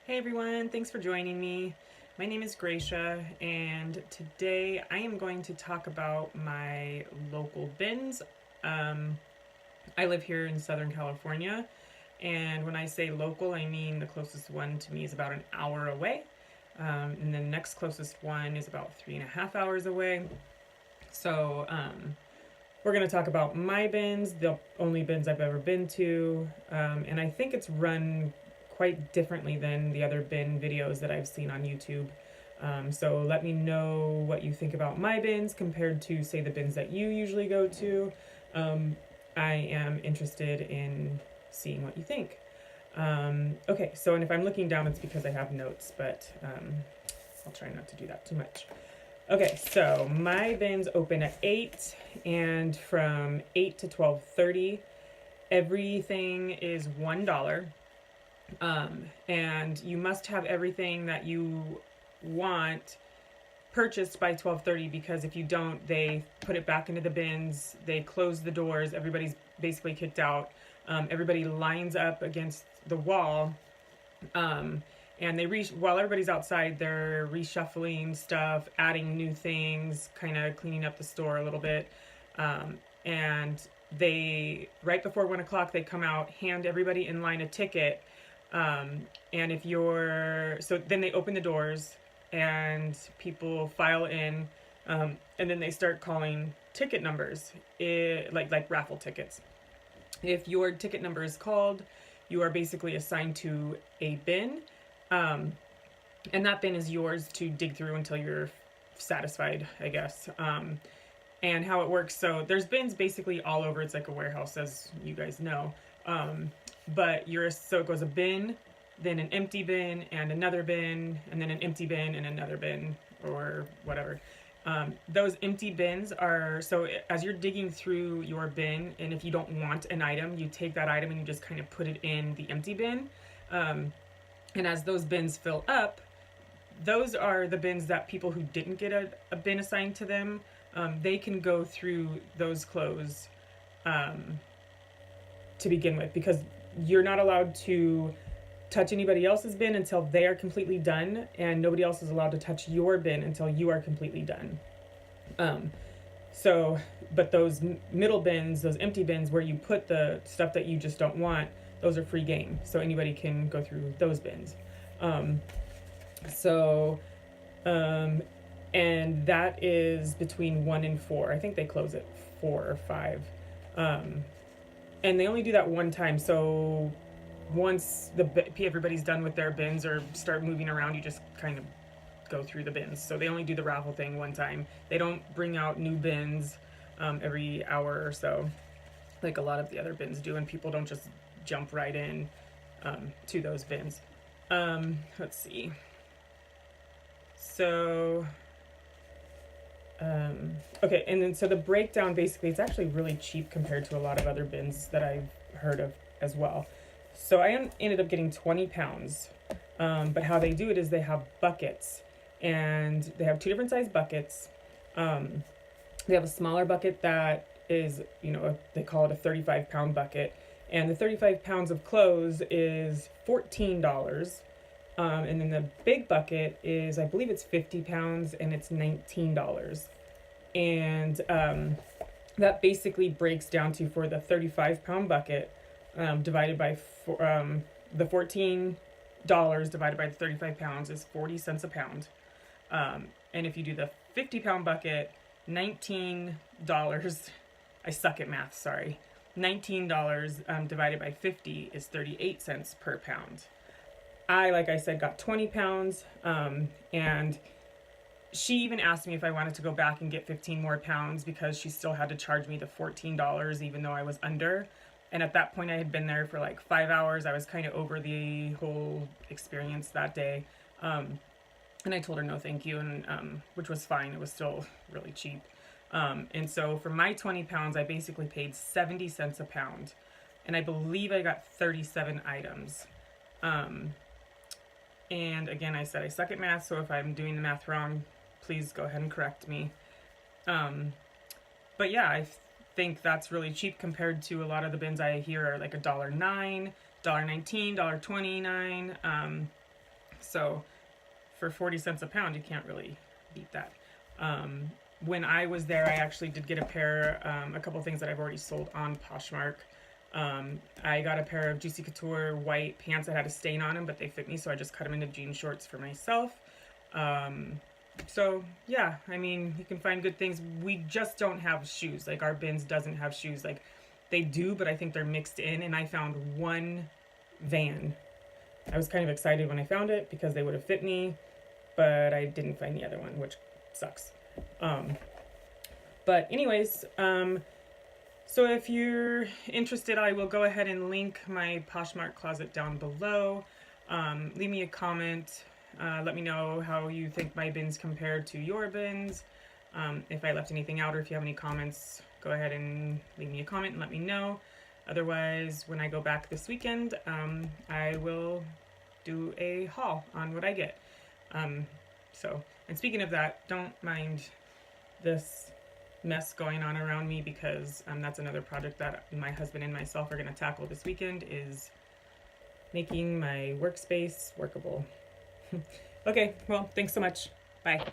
Hey everyone, thanks for joining me. My name is Gracia, and today I am going to talk about my local bins. Um, I live here in Southern California, and when I say local, I mean the closest one to me is about an hour away, and the next closest one is about 3.5 hours away. So, we're going to talk about my bins, the only bins I've ever been to, and I think it's run quite differently than the other bin videos that I've seen on YouTube. So let me know what you think about my bins compared to, say, the bins that you usually go to. I am interested in seeing what you think. Okay, so and if I'm looking down, it's because I have notes, but I'll try not to do that too much. Okay, so my bins open at 8, and from 8 to 12:30, everything is $1. And you must have everything that you want purchased by 12:30, because if you don't, they put it back into the bins, they close the doors, everybody's basically kicked out. Everybody lines up against the wall. And while everybody's outside, they're reshuffling stuff, adding new things, kind of cleaning up the store a little bit. And they, right before 1 o'clock, they come out, hand everybody in line a ticket. And if you're, so then they open the doors and people file in, and then they start calling ticket numbers, like raffle tickets. If your ticket number is called, you are basically assigned to a bin. And that bin is yours to dig through until you're satisfied, I guess. And how it works, so there's bins basically all over. It's like a warehouse, as you guys know. But so it goes a bin, then an empty bin, and another bin, and then an empty bin, and another bin, or whatever. Those empty bins are, so as you're digging through your bin, and if you don't want an item, you take that item and you just kind of put it in the empty bin. And as those bins fill up, those are the bins that people who didn't get a bin assigned to them, they can go through those clothes to begin with, because you're not allowed to touch anybody else's bin until they are completely done, and nobody else is allowed to touch your bin until you are completely done. But those middle bins, those empty bins where you put the stuff that you just don't want, those are free game, so anybody can go through those bins. And that is between 1 and 4. I think they close at 4 or 5. And they only do that one time, so once everybody's done with their bins or start moving around, you just kind of go through the bins. So they only do the raffle thing one time. They don't bring out new bins every hour or so, like a lot of the other bins do, and people don't just jump right in to those bins. Let's see. So, okay, and then so the breakdown, basically, it's actually really cheap compared to a lot of other bins that I've heard of as well. So I ended up getting 20 pounds, but how they do it is they have buckets, and they have 2 different size buckets. They have a smaller bucket that is, they call it a 35-pound bucket, and the 35 pounds of clothes is $14. And then the big bucket is, I believe it's 50 pounds, and it's $19. And that basically breaks down to, for the 35-pound bucket, divided by the $14 divided by the 35 pounds is 40 cents a pound. And if you do the 50-pound bucket, $19, I suck at math, sorry. $19 divided by 50 is 38 cents per pound. Like I said, got 20 pounds, and she even asked me if I wanted to go back and get 15 more pounds, because she still had to charge me the $14 even though I was under. And at that point, I had been there for like 5 hours. I was kind of over the whole experience that day. And I told her no thank you, and which was fine. It was still really cheap. And so for my 20 pounds, I basically paid 70 cents a pound. And I believe I got 37 items. And again, I said I suck at math, so if I'm doing the math wrong, please go ahead and correct me. But yeah, I think that's really cheap compared to a lot of the bins I hear are like $1.09, $1.19, $1.29. So for 40 cents a pound, you can't really beat that. When I was there, I actually did get a pair, a couple things that I've already sold on Poshmark. I got a pair of Juicy Couture white pants that had a stain on them, but they fit me, so I just cut them into jean shorts for myself. So yeah, I mean, you can find good things. We just don't have shoes. Like, our bins doesn't have shoes. Like, they do, but I think they're mixed in. And I found one Van. I was kind of excited when I found it because they would have fit me, but I didn't find the other one, which sucks. But anyways, so if you're interested, I will go ahead and link my Poshmark closet down below. Leave me a comment. Let me know how you think my bins compared to your bins. If I left anything out, or if you have any comments, go ahead and leave me a comment and let me know. Otherwise, when I go back this weekend, I will do a haul on what I get. And speaking of that, don't mind this mess going on around me, because that's another project that my husband and myself are going to tackle this weekend, is making my workspace workable. Okay, well, thanks so much. Bye.